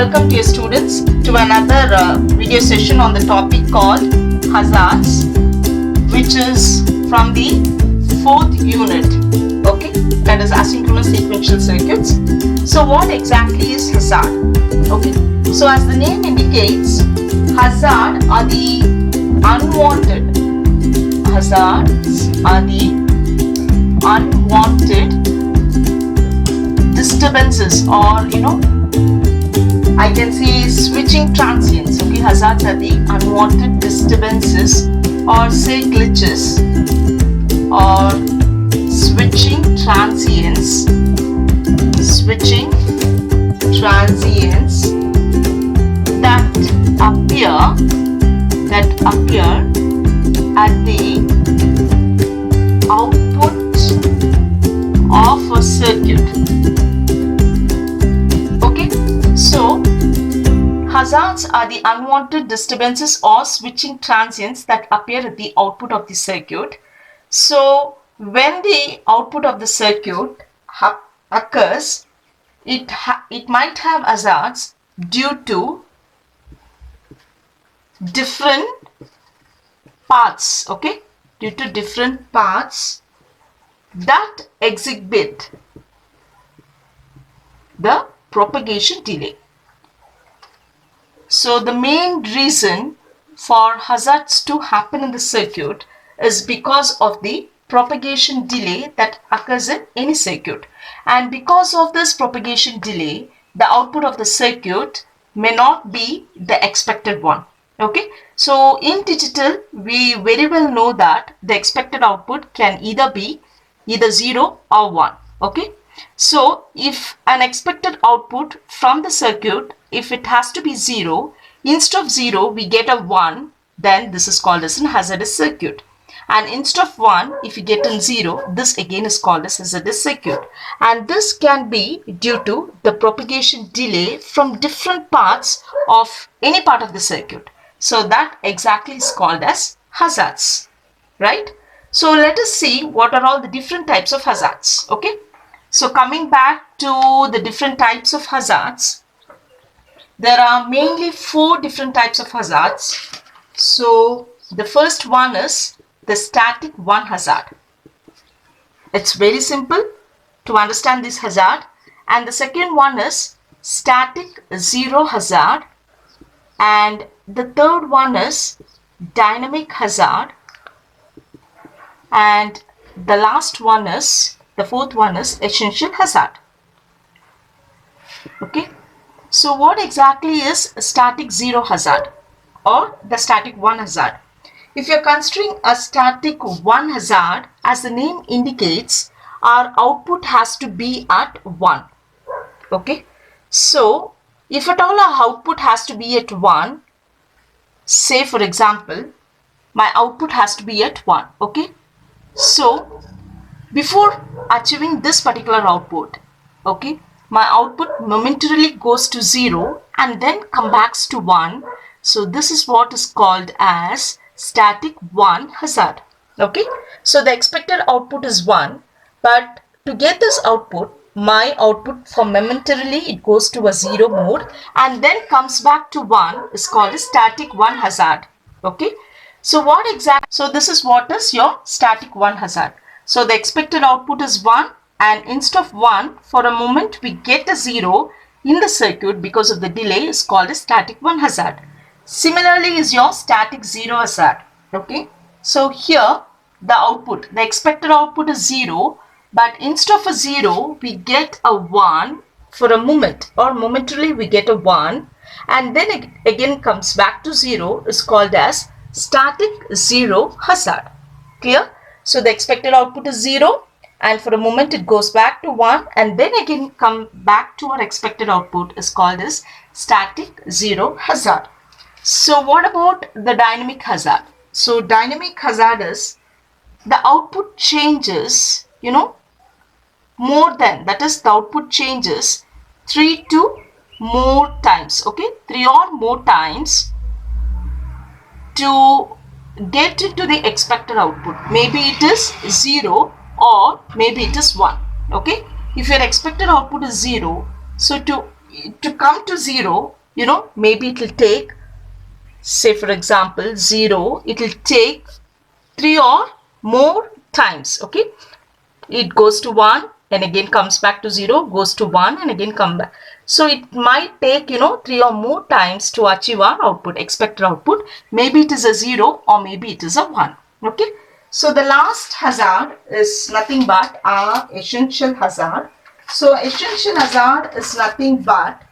welcome dear students to another video session on the topic called hazards, which is from the 4th unit, okay, that is asynchronous sequential circuits. So what exactly is hazard? Okay, so as the name indicates, hazard are the unwanted disturbances, or I can say switching transients. Okay, hazards are the unwanted disturbances or say glitches or switching transients that appear at the output of a circuit. Okay, so hazards are the unwanted disturbances or switching transients that appear at the output of the circuit. So when the output of the circuit occurs, it might have hazards due to different paths, okay, due to different paths that exhibit the propagation delay. So the main reason for hazards to happen in the circuit is because of the propagation delay that occurs in any circuit, and because of this propagation delay, the output of the circuit may not be the expected one. Okay, so in digital we very well know that the expected output can either be 0 or 1. Okay, so if an expected output from the circuit, if it has to be 0, instead of 0 we get a 1, then this is called as a hazardous circuit. And instead of 1, if you get a 0, this again is called as hazardous circuit. And this can be due to the propagation delay from different parts of any part of the circuit. So that exactly is called as hazards, right? So let us see what are all the different types of hazards. Okay, so coming back to the different types of hazards, there are mainly 4 different types of hazards. So the first one is the static 1 hazard. It's very simple to understand this hazard. And the second one is static 0 hazard. And the third one is dynamic hazard. And the last one is, the fourth one is essential hazard. Okay, so what exactly is static 0 hazard or the static 1 hazard? If you are considering a static 1 hazard, as the name indicates, our output has to be at 1. Okay, so if at all our output has to be at 1, say for example, my output has to be at 1. Okay, so before achieving this particular output, okay, my output momentarily goes to 0 and then comes back to 1. So this is what is called as static 1 hazard. Okay, so the expected output is 1, but to get this output, my output from momentarily it goes to a 0 mode and then comes back to 1 is called a static 1 hazard. Okay, so so this is what is your static 1 hazard. So the expected output is 1, and instead of 1, for a moment we get a 0 in the circuit because of the delay is called a static 1 hazard. Similarly is your static 0 hazard. Okay, so here the expected output is 0, but instead of a 0 we get a 1 for a moment, or momentarily we get a 1 and then it again comes back to 0 is called as static 0 hazard. Clear? So the expected output is 0 and for a moment it goes back to 1 and then again come back to our expected output is called as static 0 hazard. So what about the dynamic hazard? So dynamic hazard is the output changes, more than, that is the output changes 3 to more times, okay, 3 or more times to get into the expected output. Maybe it is 0 or maybe it is 1. Okay, if your expected output is 0, so to come to 0, maybe it will take, say for example 0, it will take 3 or more times. Okay, it goes to 1 and again comes back to 0, goes to 1 and again come back. So it might take 3 or more times to achieve our output, expected output. Maybe it is a 0 or maybe it is a 1. Okay, so the last hazard is nothing but our essential hazard. So essential hazard is nothing but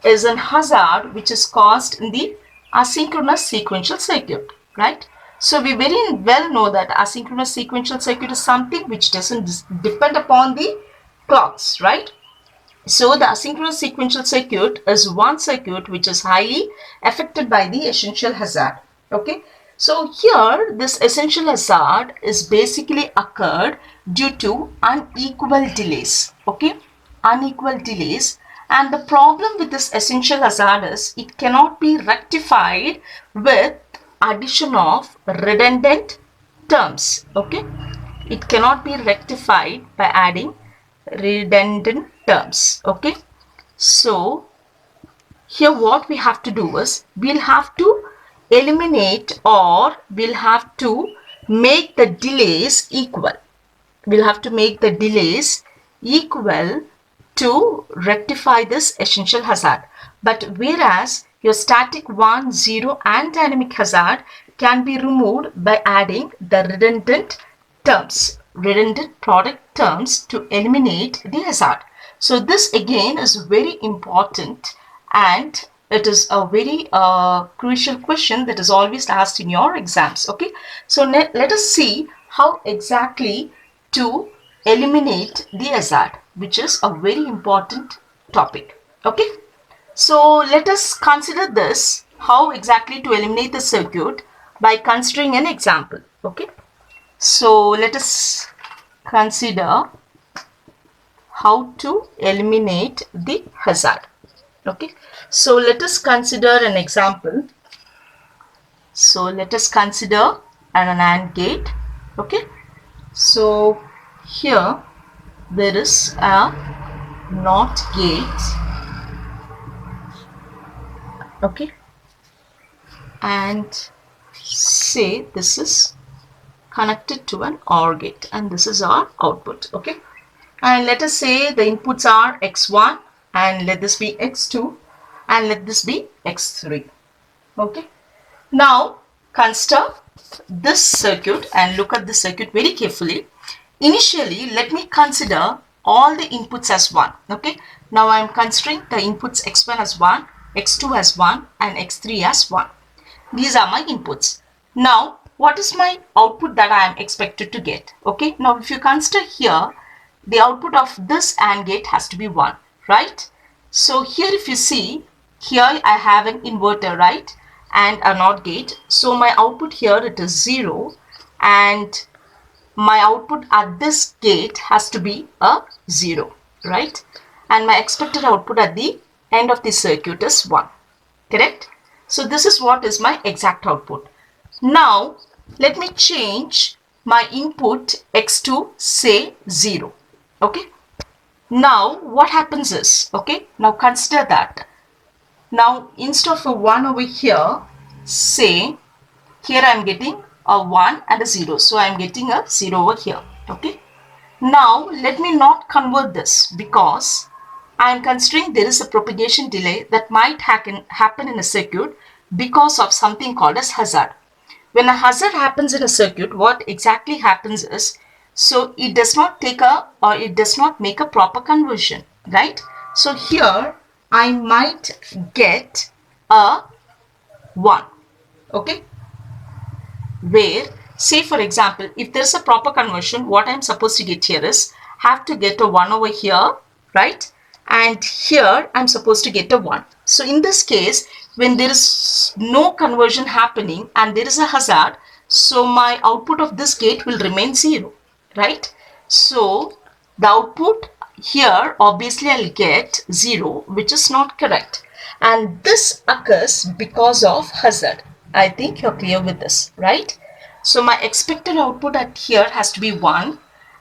is an hazard which is caused in the asynchronous sequential circuit, right? So we very well know that asynchronous sequential circuit is something which doesn't depend upon the clocks, right? So the asynchronous sequential circuit is one circuit which is highly affected by the essential hazard. Okay, so here this essential hazard is basically occurred due to unequal delays. Okay, unequal delays. And the problem with this essential hazard is it cannot be rectified with addition of redundant terms. Okay, it cannot be rectified by adding redundant terms. Okay, so here what we have to do is we'll have to eliminate, or we'll have to make the delays equal. We'll have to make the delays equal to rectify this essential hazard. But whereas your static 1, 0 and dynamic hazard can be removed by adding the redundant terms, redundant product terms to eliminate the hazard. So this again is very important, and it is a very crucial question that is always asked in your exams. Okay, so let us see how exactly to eliminate the hazard, which is a very important topic. Okay, so let us consider this, how exactly to eliminate the circuit, by considering an example. Okay, so let us consider how to eliminate the hazard. Okay, so let us consider an example. So let us consider an AND gate. Okay, so here there is a NOT gate. Okay, and say this is connected to an OR gate, and this is our output. Okay, and let us say the inputs are x1, and let this be x2, and let this be x3. Okay, now consider this circuit and look at the circuit very carefully. Initially, let me consider all the inputs as 1. Okay, now I am considering the inputs x1 as 1, x2 as 1 and x3 as 1. These are my inputs. Now what is my output that I am expected to get? Okay, now if you consider here, the output of this AND gate has to be 1, right? So here if you see, here I have an inverter, right, and a NOT gate. So my output here, it is 0, and my output at this gate has to be a 0, right? And my expected output at the end of the circuit is 1, correct? So this is what is my exact output. Now let me change my input x2, say 0. Okay, now what happens is, okay, now consider that. Now instead of a 1 over here, say here I am getting a 1 and a 0, so I am getting a 0 over here. Okay, now let me not convert this, because I am considering there is a propagation delay that might happen in a circuit because of something called as hazard. When a hazard happens in a circuit, what exactly happens is, so it does not take a, or it does not make a proper conversion, right? So here I might get a 1. Okay, where say for example, if there's a proper conversion, what I'm supposed to get here is have to get a 1 over here, right? And here I'm supposed to get a 1. So in this case, when there is no conversion happening and there is a hazard, so my output of this gate will remain 0, right? So the output here, obviously I'll get 0, which is not correct. And this occurs because of hazard. I think you're clear with this, right? So my expected output at here has to be 1,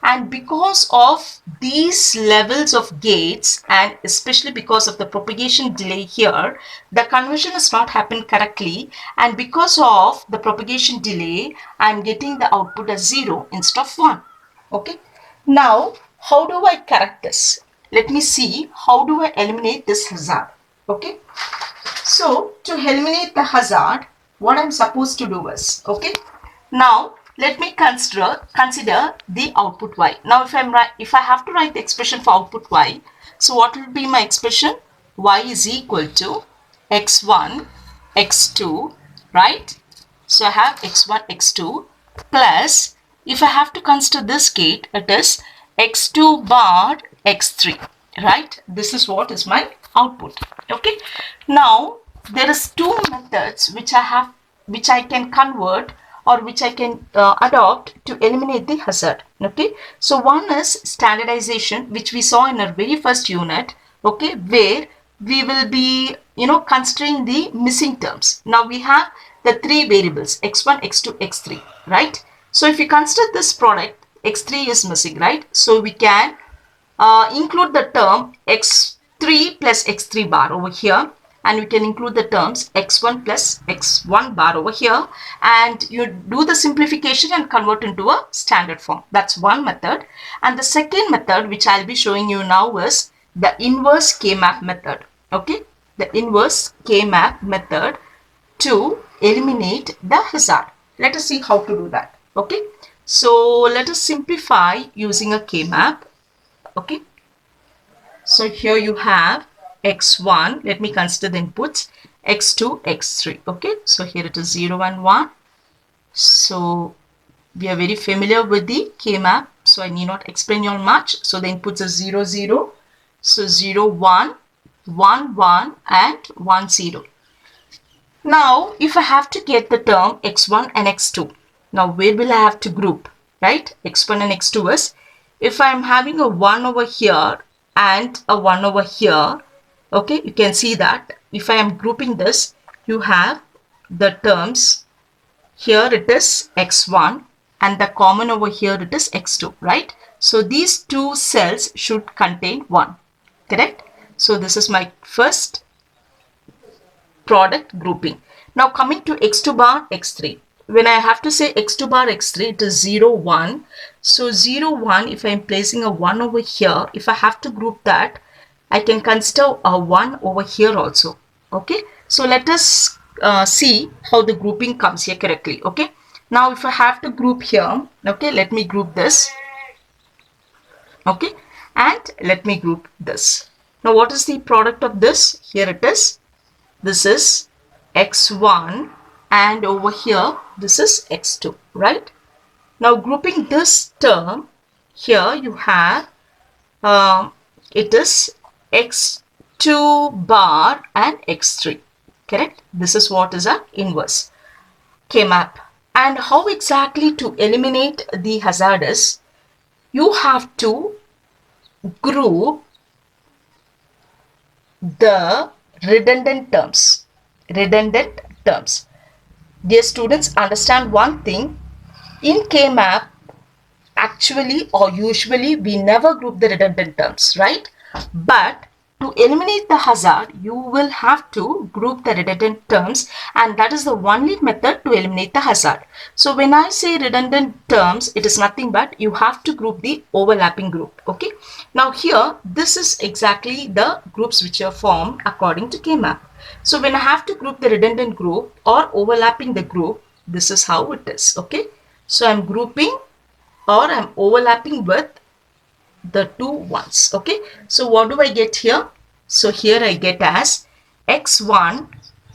And because of these levels of gates, and especially because of the propagation delay here, the conversion has not happened correctly, and because of the propagation delay, I'm getting the output as 0 instead of 1. Okay. Now, how do I correct this? Let me see how do I eliminate this hazard. Okay. So, to eliminate the hazard, what I'm supposed to do is, okay. Now, let me consider the output y. Now, if I have to write the expression for output y, so what will be my expression? Y is equal to x1, x2, right? So I have x1, x2 plus, if I have to consider this gate, it is x2 bar x3, right? This is what is my output. Okay. Now there is two methods which I can convert, or which I can adopt to eliminate the hazard. Okay. So one is standardization, which we saw in our very first unit. Okay, where we will be considering the missing terms. Now we have the three variables x1, x2, x3, right? So if you consider this product, x3 is missing, right? So we can include the term x3 plus x3 bar over here, and we can include the terms x1 plus x1 bar over here, and you do the simplification and convert into a standard form. That's one method. And the second method, which I'll be showing you now, is the inverse K-map method. Okay, the inverse K-map method to eliminate the hazard. Let us see how to do that. Okay, so let us simplify using a K-map. Okay, so here you have x1, let me consider the inputs, x2, x3. Okay, so here it is 0 and 1. So we are very familiar with the K-map, so I need not explain you all much. So the inputs are 0, 0. So 0, 1, 1, 1 and 1, 0. Now, if I have to get the term x1 and x2, now where will I have to group, right? x1 and x2 is, if I'm having a 1 over here and a 1 over here, okay, you can see that if I am grouping this, you have the terms, here it is x1 and the common over here it is x2, right? So these two cells should contain 1, correct? So this is my first product grouping. Now coming to x2 bar x3, when I have to say x2 bar x3, it is 0, 1. So 0, 1, if I am placing a 1 over here, if I have to group that, I can consider a 1 over here also. Okay, so let us see how the grouping comes here correctly. Okay, now if I have to group here, okay, let me group this. Okay, and let me group this. Now what is the product of this? Here it is. This is x1 and over here this is x2, right? Now grouping this term, here you have it is x2 bar and x3, correct? This is what is a inverse K-map. And how exactly to eliminate the hazard is, you have to group the redundant terms. Dear students, understand one thing. In K-map, actually or usually we never group the redundant terms, right? But to eliminate the hazard, you will have to group the redundant terms, and that is the only method to eliminate the hazard. So when I say redundant terms, it is nothing but you have to group the overlapping group. Okay, now here this is exactly the groups which are formed according to K-map. So when I have to group the redundant group or overlapping the group, this is how it is. Okay, so I'm grouping or I'm overlapping with the two ones. Okay, so what do I get here? So here I get as x1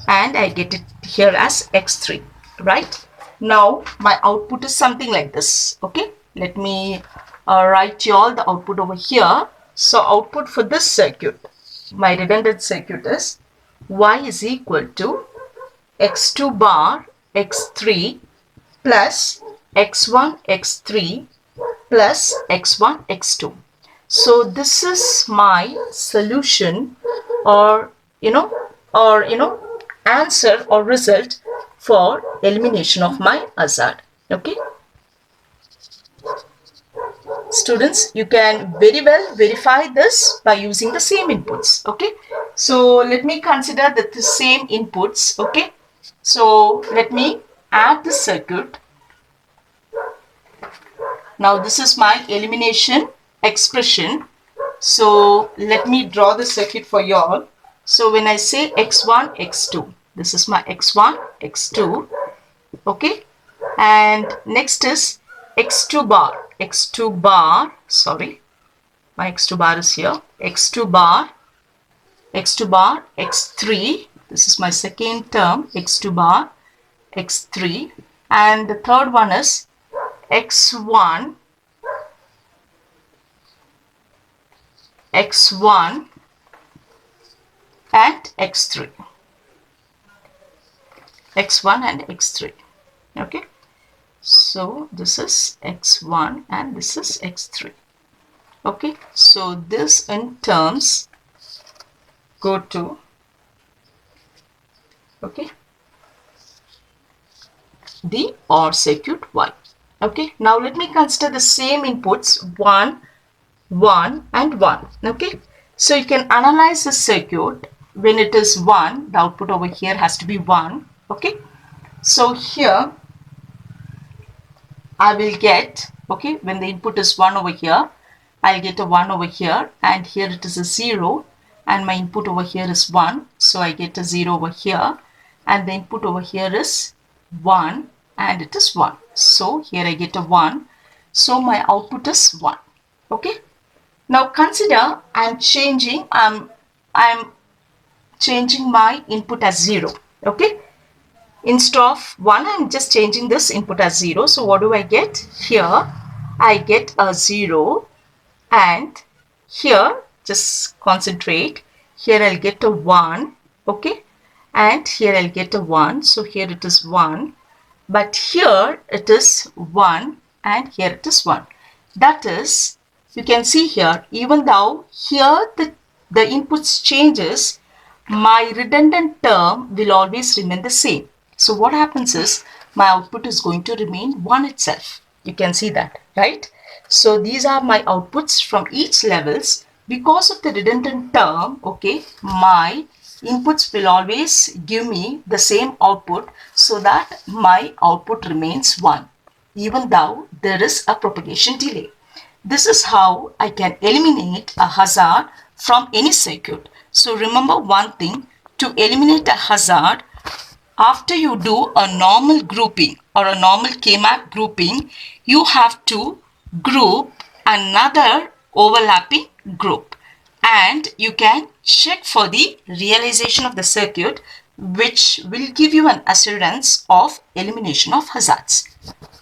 and I get it here as x3, right? Now my output is something like this. Okay, let me write you all the output over here. So output for this circuit, my redundant circuit, is y is equal to x2 bar x3 plus x1 x3 plus x1 x2. So this is my solution, or answer or result for elimination of my hazard. Okay, Students, you can very well verify this by using the same inputs. Okay, so let me consider the same inputs. Okay, so let me add the circuit. Now this is my elimination expression. So let me draw the circuit for y'all. So when I say x1, x2, this is my x1, x2. Okay, and next is x2 bar, x2 bar, sorry, my x2 bar is here, x2 bar, x2 bar, x3, this is my second term, x2 bar, x3, and the third one is x1, x1 and x3, x1 and x3. Okay, so this is x1 and this is x3. Okay, so this in terms go to, okay, the OR circuit Y. Okay, now let me consider the same inputs 1, 1 and 1. Okay, so you can analyze the circuit. When it is 1, the output over here has to be 1. Okay, so here I will get, okay, when the input is 1 over here, I'll get a 1 over here, and here it is a 0, and my input over here is 1, so I get a 0 over here, and the input over here is 1, and it is 1. So here I get a 1, so my output is 1. Okay, now consider I'm changing my input as 0. Okay, instead of 1, I'm just changing this input as 0. So what do I get? Here I get a 0, and here just concentrate, here I'll get a 1. Okay, and here I'll get a 1. So here it is 1, but here it is 1, and here it is 1. That is, you can see here, even though here the inputs changes, my redundant term will always remain the same. So what happens is my output is going to remain 1 itself. You can see that, right? So these are my outputs from each levels. Because of the redundant term, okay, my inputs will always give me the same output, so that my output remains 1, even though there is a propagation delay. This is how I can eliminate a hazard from any circuit. So remember one thing, to eliminate a hazard, after you do a normal grouping or a normal K-map grouping, you have to group another overlapping group, and you can check for the realization of the circuit, which will give you an assurance of elimination of hazards.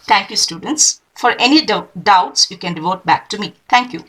Thank you, students. For any doubts, you can revert back to me. Thank you.